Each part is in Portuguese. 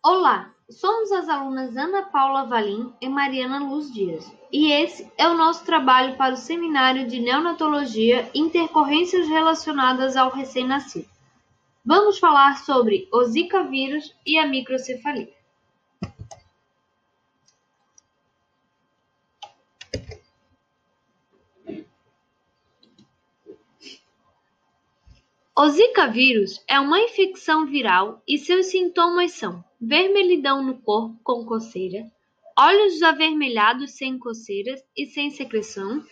Olá, somos as alunas Ana Paula Valim e Mariana Luz Dias, e esse é o nosso trabalho para o Seminário de Neonatologia Intercorrências relacionadas ao recém-nascido. Vamos falar sobre o Zika vírus e a microcefalia. O Zika vírus é uma infecção viral e seus sintomas são vermelhidão no corpo com coceira, olhos avermelhados sem coceiras e sem secreção,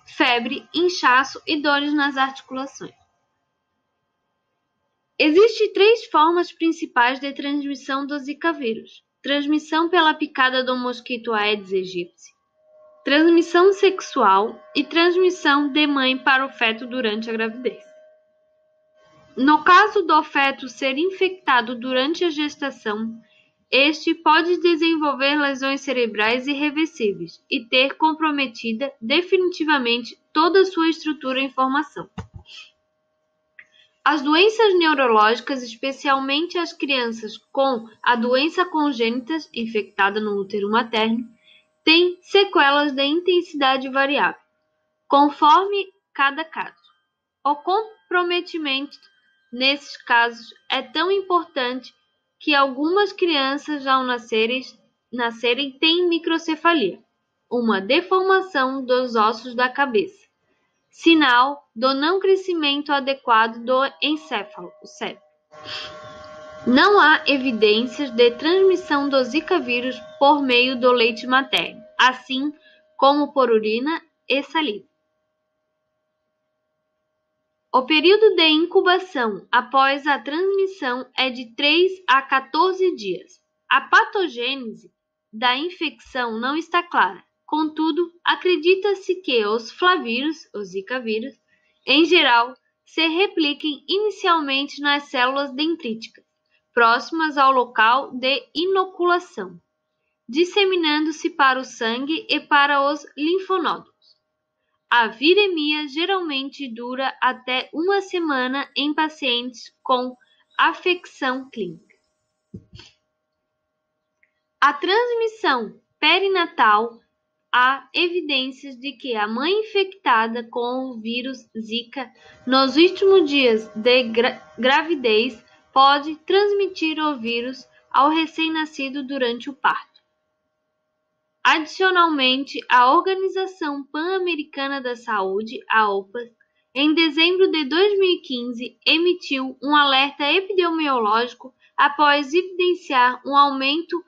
febre, inchaço e dores nas articulações. Existem 3 formas principais de transmissão do Zika vírus: transmissão pela picada do mosquito Aedes aegypti, transmissão sexual e transmissão de mãe para o feto durante a gravidez. No caso do feto ser infectado durante a gestação, este pode desenvolver lesões cerebrais irreversíveis e ter comprometida definitivamente toda a sua estrutura e formação. As doenças neurológicas, especialmente as crianças com a doença congênita infectada no útero materno, têm sequelas de intensidade variável, conforme cada caso. O comprometimento nesses casos é tão importante que algumas crianças, ao nascerem têm microcefalia, uma deformação dos ossos da cabeça, sinal do não crescimento adequado do encéfalo, o cérebro. Não há evidências de transmissão do Zika vírus por meio do leite materno, assim como por urina e saliva. O período de incubação após a transmissão é de 3 a 14 dias. A patogênese da infecção não está clara. Contudo, acredita-se que os flavírus, os Zika vírus, em geral, se repliquem inicialmente nas células dendríticas, próximas ao local de inoculação, disseminando-se para o sangue e para os linfonodos. A viremia geralmente dura até 1 semana em pacientes com afecção clínica. A transmissão perinatal. Há evidências de que a mãe infectada com o vírus Zika nos últimos dias de gravidez pode transmitir o vírus ao recém-nascido durante o parto. Adicionalmente, a Organização Pan-Americana da Saúde, a OPAS, em dezembro de 2015, emitiu um alerta epidemiológico após evidenciar um aumento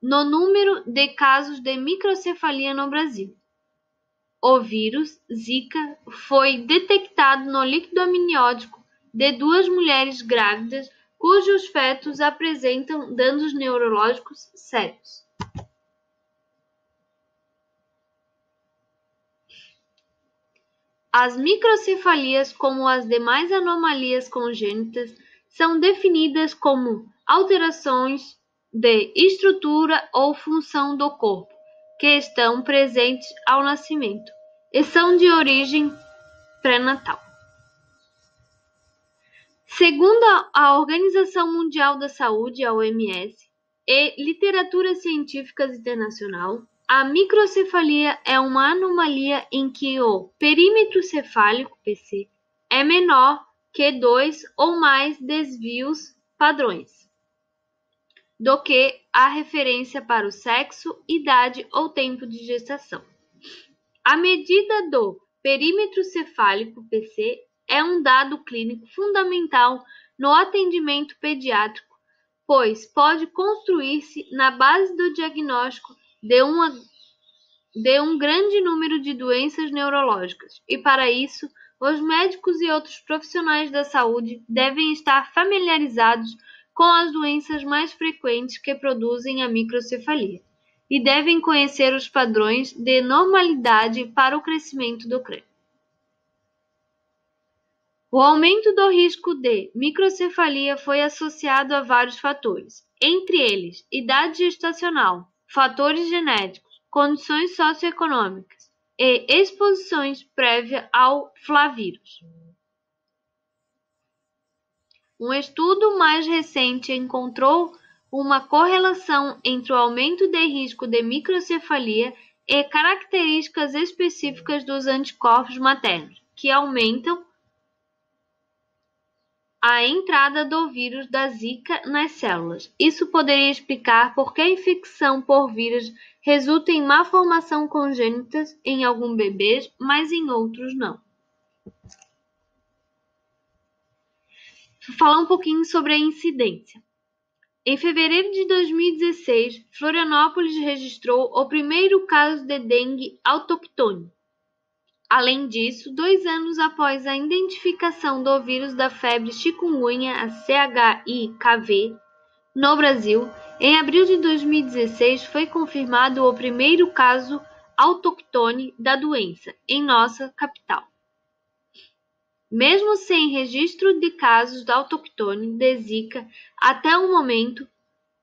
no número de casos de microcefalia no Brasil. O vírus Zika foi detectado no líquido amniótico de 2 mulheres grávidas cujos fetos apresentam danos neurológicos sérios. As microcefalias, como as demais anomalias congênitas, são definidas como alterações de estrutura ou função do corpo que estão presentes ao nascimento e são de origem pré-natal. Segundo a Organização Mundial da Saúde, a OMS, e literatura científica internacional, a microcefalia é uma anomalia em que o perímetro cefálico, PC, é menor que 2 ou mais desvios padrões do que a referência para o sexo, idade ou tempo de gestação. A medida do perímetro cefálico, PC, é um dado clínico fundamental no atendimento pediátrico, pois pode construir-se na base do diagnóstico de um grande número de doenças neurológicas, e para isso, os médicos e outros profissionais da saúde devem estar familiarizados com as doenças mais frequentes que produzem a microcefalia e devem conhecer os padrões de normalidade para o crescimento do crânio. O aumento do risco de microcefalia foi associado a vários fatores, entre eles idade gestacional, fatores genéticos, condições socioeconômicas e exposições prévias ao flavírus. Um estudo mais recente encontrou uma correlação entre o aumento de risco de microcefalia e características específicas dos anticorpos maternos, que aumentam a entrada do vírus da Zika nas células. Isso poderia explicar por que a infecção por vírus resulta em malformação congênita em alguns bebês, mas em outros não. Vou falar um pouquinho sobre a incidência. Em fevereiro de 2016, Florianópolis registrou o primeiro caso de dengue autóctone. Além disso, 2 anos após a identificação do vírus da febre chikungunya, a CHIKV, no Brasil, em abril de 2016 foi confirmado o primeiro caso autóctone da doença em nossa capital. Mesmo sem registro de casos autóctone de Zika até o momento,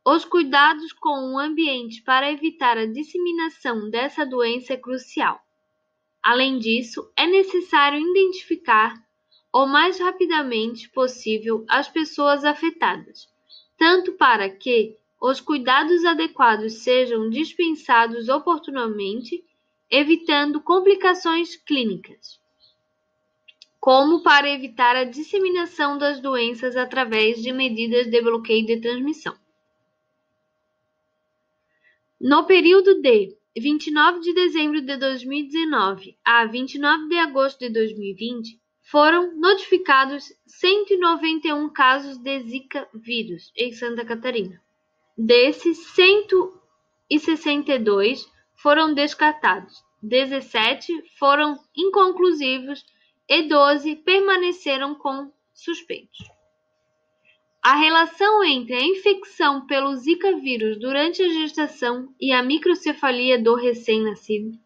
os cuidados com o ambiente para evitar a disseminação dessa doença é crucial. Além disso, é necessário identificar o mais rapidamente possível as pessoas afetadas, tanto para que os cuidados adequados sejam dispensados oportunamente, evitando complicações clínicas, como para evitar a disseminação das doenças através de medidas de bloqueio de transmissão. No período de 29 de dezembro de 2019 a 29 de agosto de 2020, foram notificados 191 casos de Zika vírus em Santa Catarina. Desses, 162 foram descartados, 17 foram inconclusivos e 12 permaneceram com suspeitos. A relação entre a infecção pelo Zika vírus durante a gestação e a microcefalia do recém-nascido,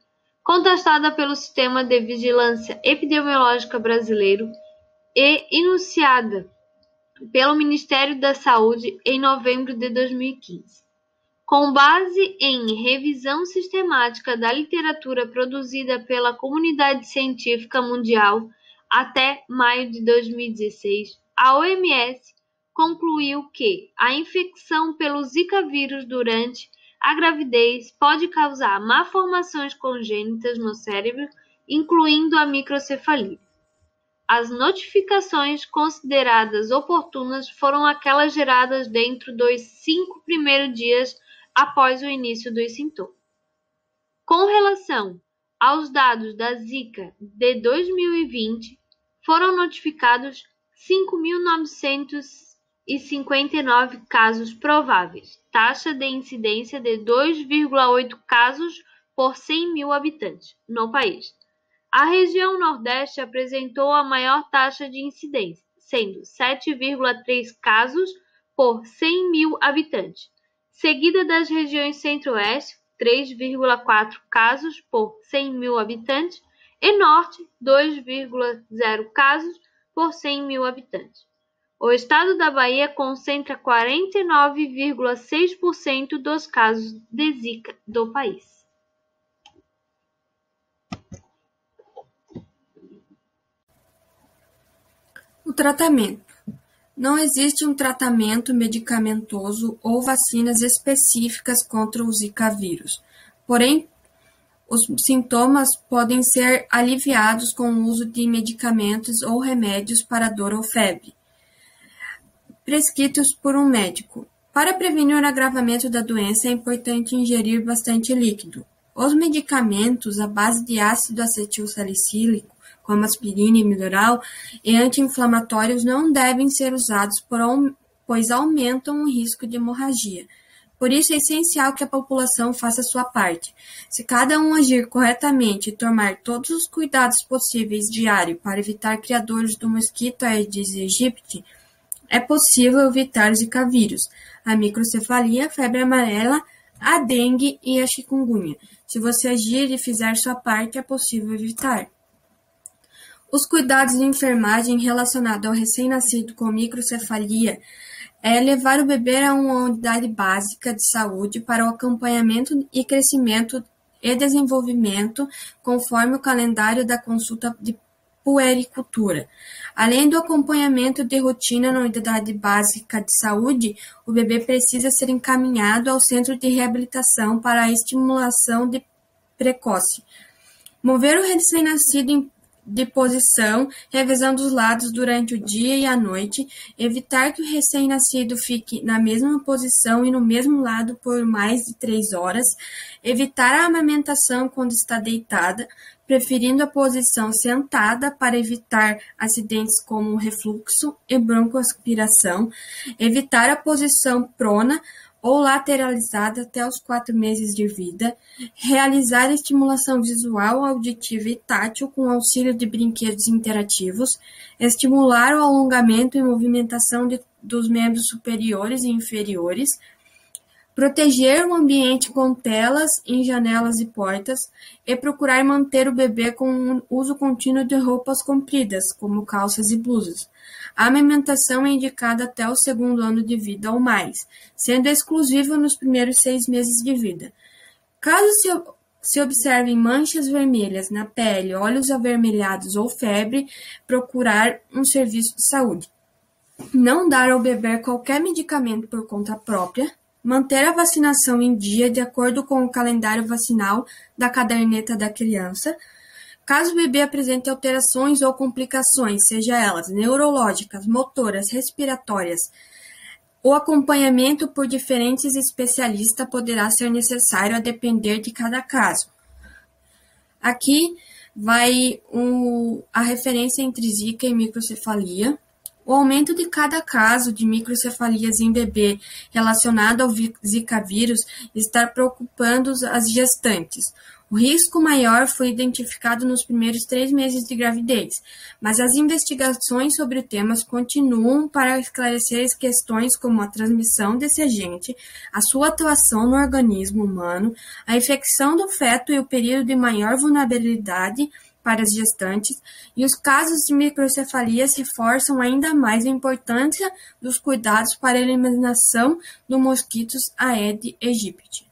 contestada pelo Sistema de Vigilância Epidemiológica Brasileiro e enunciada pelo Ministério da Saúde em novembro de 2015. Com base em revisão sistemática da literatura produzida pela comunidade científica mundial até maio de 2016, a OMS concluiu que a infecção pelo Zika vírus durante a gravidez pode causar malformações congênitas no cérebro, incluindo a microcefalia. As notificações consideradas oportunas foram aquelas geradas dentro dos 5 primeiros dias após o início dos sintomas. Com relação aos dados da Zika de 2020, foram notificados 5.959 casos prováveis, taxa de incidência de 2,8 casos por 100 mil habitantes no país. A região Nordeste apresentou a maior taxa de incidência, sendo 7,3 casos por 100 mil habitantes, seguida das regiões Centro-Oeste, 3,4 casos por 100 mil habitantes, e Norte, 2,0 casos por 100 mil habitantes. O estado da Bahia concentra 49,6% dos casos de Zika do país. O tratamento. Não existe um tratamento medicamentoso ou vacinas específicas contra o Zika vírus. Porém, os sintomas podem ser aliviados com o uso de medicamentos ou remédios para dor ou febre, prescritos por um médico. Para prevenir o agravamento da doença, é importante ingerir bastante líquido. Os medicamentos à base de ácido acetilsalicílico, como aspirina e Milorol, e anti-inflamatórios não devem ser usados, pois aumentam o risco de hemorragia. Por isso é essencial que a população faça sua parte. Se cada um agir corretamente e tomar todos os cuidados possíveis diário para evitar criadores do mosquito Aedes aegypti, é possível evitar o Zika vírus, a microcefalia, a febre amarela, a dengue e a chikungunya. Se você agir e fizer sua parte, é possível evitar. Os cuidados de enfermagem relacionados ao recém-nascido com microcefalia é levar o bebê a uma unidade básica de saúde para o acompanhamento e crescimento e desenvolvimento conforme o calendário da consulta puericultura. Além do acompanhamento de rotina na unidade básica de saúde, o bebê precisa ser encaminhado ao centro de reabilitação para a estimulação precoce. Mover o recém-nascido de posição, revezando os lados durante o dia e a noite, evitar que o recém-nascido fique na mesma posição e no mesmo lado por mais de 3 horas, evitar a amamentação quando está deitada, preferindo a posição sentada para evitar acidentes como refluxo e broncoaspiração, evitar a posição prona ou lateralizada até os 4 meses de vida, realizar estimulação visual, auditiva e tátil com auxílio de brinquedos interativos, estimular o alongamento e movimentação dos membros superiores e inferiores, proteger o ambiente com telas em janelas e portas e procurar manter o bebê com o uso contínuo de roupas compridas, como calças e blusas. A amamentação é indicada até o 2º ano de vida ou mais, sendo exclusiva nos primeiros 6 meses de vida. Caso se observem manchas vermelhas na pele, olhos avermelhados ou febre, procurar um serviço de saúde. Não dar ao bebê qualquer medicamento por conta própria. Manter a vacinação em dia de acordo com o calendário vacinal da caderneta da criança. Caso o bebê apresente alterações ou complicações, seja elas neurológicas, motoras, respiratórias, o acompanhamento por diferentes especialistas poderá ser necessário a depender de cada caso. Aqui vai a referência entre zika e microcefalia. O aumento de cada caso de microcefalias em bebê relacionado ao Zika vírus está preocupando as gestantes. O risco maior foi identificado nos primeiros 3 meses de gravidez, mas as investigações sobre o tema continuam para esclarecer as questões como a transmissão desse agente, a sua atuação no organismo humano, a infecção do feto e o período de maior vulnerabilidade para as gestantes, e os casos de microcefalia reforçam ainda mais a importância dos cuidados para a eliminação do mosquitos Aedes aegypti.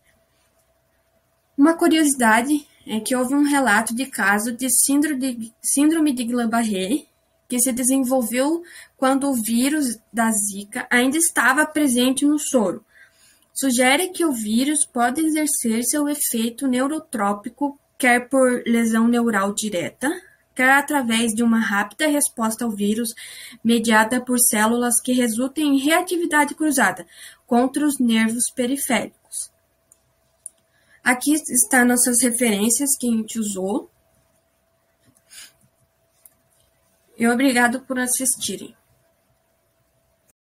Uma curiosidade é que houve um relato de caso de síndrome de Guillain-Barré que se desenvolveu quando o vírus da Zika ainda estava presente no soro. Sugere que o vírus pode exercer seu efeito neurotrópico quer por lesão neural direta, quer através de uma rápida resposta ao vírus mediada por células que resultem em reatividade cruzada contra os nervos periféricos. Aqui estão nossas referências que a gente usou. E obrigado por assistirem.